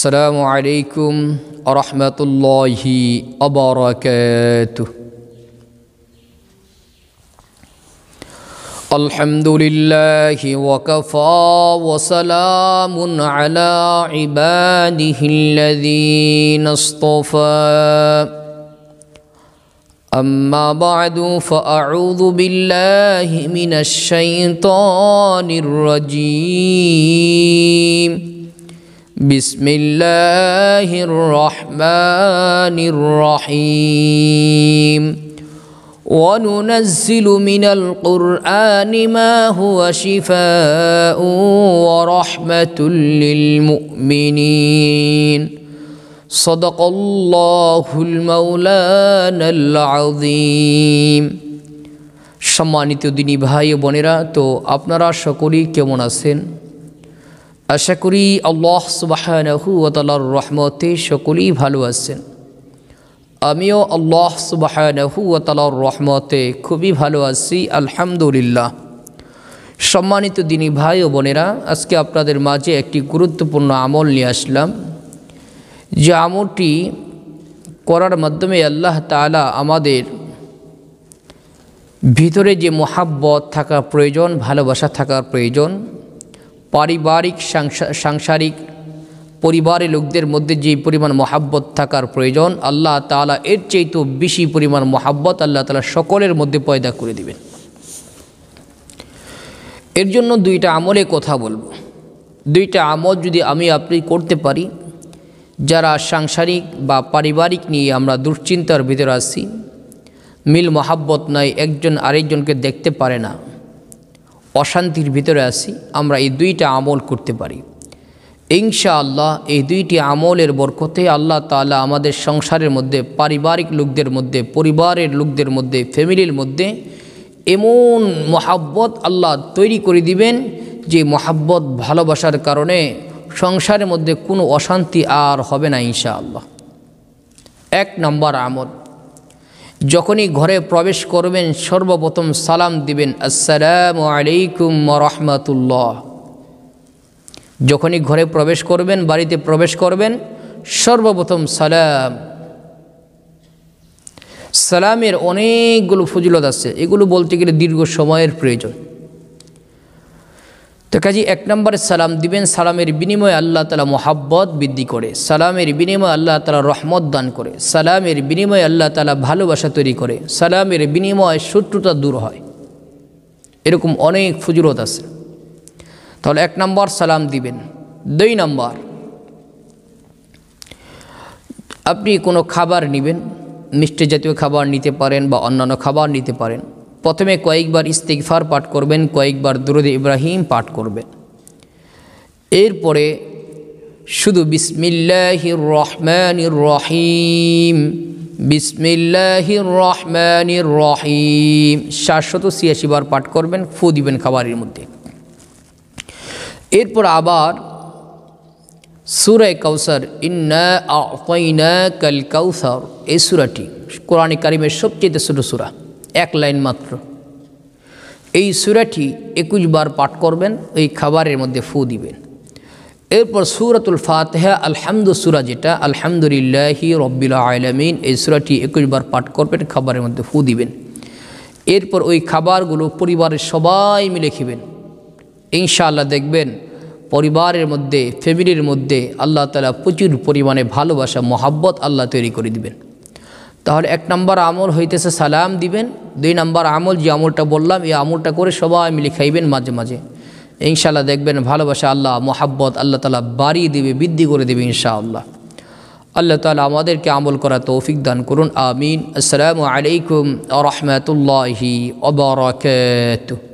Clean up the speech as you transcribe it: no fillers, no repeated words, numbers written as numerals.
السلام عليكم ورحمة الله وبركاته. الحمد لله وكفى وسلام على عباده الذين اصطفى. أما بعد فأعوذ بالله من الشيطان الرجيم. بسم الله الرحمن الرحيم. وننزل من القرآن ما هو شفاء ورحمة للمؤمنين. صدق الله المولانا العظيم. সম্মানিত দিনী ভাই ও বোনেরা, তো আপনারা সকলেই কেমন আছেন? আশা করি আল্লাহ সুবহানাহু ওয়া তাআলার রহমতে সকলেই ভালো আছেন। আমিও আল্লাহ সুবহানাহু ওয়া তাআলার রহমতে খুবই ভালো আছি, আলহামদুলিল্লাহ। সম্মানিত দিনী ভাই ও বোনেরা, আজকে আপনাদের মাঝে একটি গুরুত্বপূর্ণ আমল নিয়ে আসলাম, যে আমলটি করার মাধ্যমে আল্লাহ তাআলা আমাদের ভিতরে যে মোহাব্বত থাকা প্রয়োজন, ভালোবাসা থাকার প্রয়োজন, পারিবারিক সাংসারিক পরিবারের লোকদের মধ্যে যে পরিমাণ মোহাব্বত থাকার প্রয়োজন, আল্লাহ তাআলা এর চাইতেও বেশি পরিমাণ মোহাব্বত আল্লাহ তাআলা সকলের মধ্যে পয়দা করে দিবেন। এর জন্য দুইটা আমলে কথা বলবো। দুইটা আমল যদি আমি আপনি করতে পারি, যারা সাংসারিক বা পারিবারিক নিয়ে আমরা দুশ্চিন্তার ভিতরে আছি, মিল মোহাব্বত নাই, একজন আরেকজনকে দেখতে পারে না, অশান্তির ভিতরে আছি, আমরা এই দুইটা আমল করতে পারি। ইনশাআল্লাহ এই দুইটি আমলের বরকতে আল্লাহ তাআলা আমাদের সংসারের মধ্যে, পারিবারিক লোকদের মধ্যে, পরিবারের লোকদের মধ্যে, ফ্যামিলির মধ্যে এমন মোহাব্বত আল্লাহ তৈরি করে দিবেন, যে মোহাব্বত ভালোবাসার কারণে সংসারের মধ্যে কোনো অশান্তি আর হবে না ইনশাআল্লাহ। এক নম্বর আমল, যখনই ঘরে প্রবেশ করবেন সর্বপ্রথম সালাম দিবেন, আসসালামু আলাইকুম ওয়া রাহমাতুল্লাহ। যখনই ঘরে প্রবেশ করবেন, বাড়িতে প্রবেশ করবেন, সর্বপ্রথম সালাম। সালামের অনেকগুলো ফজিলত আছে, এগুলো বলতে গেলে দীর্ঘ সময়ের প্রয়োজন। তো কাজে এক নম্বরে সালাম দিবেন। সালামের বিনিময়ে আল্লাহ তাআলা মোহাব্বত বৃদ্ধি করে, সালামের বিনিময়ে আল্লাহ তাআলা রহমত দান করে, সালামের বিনিময়ে আল্লাহ তাআলা ভালোবাসা তৈরি করে, সালামের বিনিময়ে শত্রুতা দূর হয়। এরকম অনেক ফজিলত আছে। তাহলে এক নম্বর সালাম দিবেন। দুই নম্বর, আপনি কোনো খাবার নেবেন, মিষ্টি জাতীয় খাবার নিতে পারেন বা অন্যান্য খাবার নিতে পারেন। প্রথমে কয়েকবার ইস্তিগফার পাঠ করবেন, কয়েকবার দুরূদ ইব্রাহিম পাঠ করবেন। এরপরে শুধু বিসমিল্লাহির রহমানির রহিম, বিসমিল্লাহির রহমানির রহিম 786 বার পাঠ করবেন, ফু দিবেন খাবারের মধ্যে। এরপর আবার সূরা কাউসার, ইন্না আ'তাইনাকাল কাউসার, এই সূরাটি কোরআনে কারিমের সবচেয়ে ছোট সূরা, এক লাইন মাত্র। এই সূরাটি 21 বার পাঠ করবেন, এই খাবারের মধ্যে ফু দিবেন। এরপর সূরাতুল ফাতিহা, আলহামদু সূরা, যেটা আলহামদুলিল্লাহি রাব্বিল আলামিন, এই সূরাটি 21 বার পাঠ করবেন, খাবারের মধ্যে ফু দিবেন। এরপর ওই খাবারগুলো পরিবারের সবাই মিলে খাবেন। ইনশাআল্লাহ দেখবেন পরিবারের মধ্যে, ফ্যামিলির মধ্যে আল্লাহ তাআলা প্রচুর পরিমাণে ভালোবাসা, মোহাব্বত আল্লাহ তৈরি করে দিবেন। তাহলে এক নম্বর আমল হইতেছে সালাম দিবেন। দুই নম্বর আমল, যে আমলটা বললাম, এই আমলটা করে সবাই মিলে খাইবেন মাঝে মাঝে। ইনশাআল্লাহ দেখবেন ভালোবাসা, আল্লাহ মোহাব্বত আল্লাহ তাআলা বাড়িয়ে দেবে, বৃদ্ধি করে দেবে ইনশাআল্লাহ। আল্লাহ তাআলা আমাদেরকে আমল করা তৌফিক দান করুন, আমিন। আসসালামু আলাইকুম ওয়া রাহমাতুল্লাহি ওয়া বারাকাতুহু।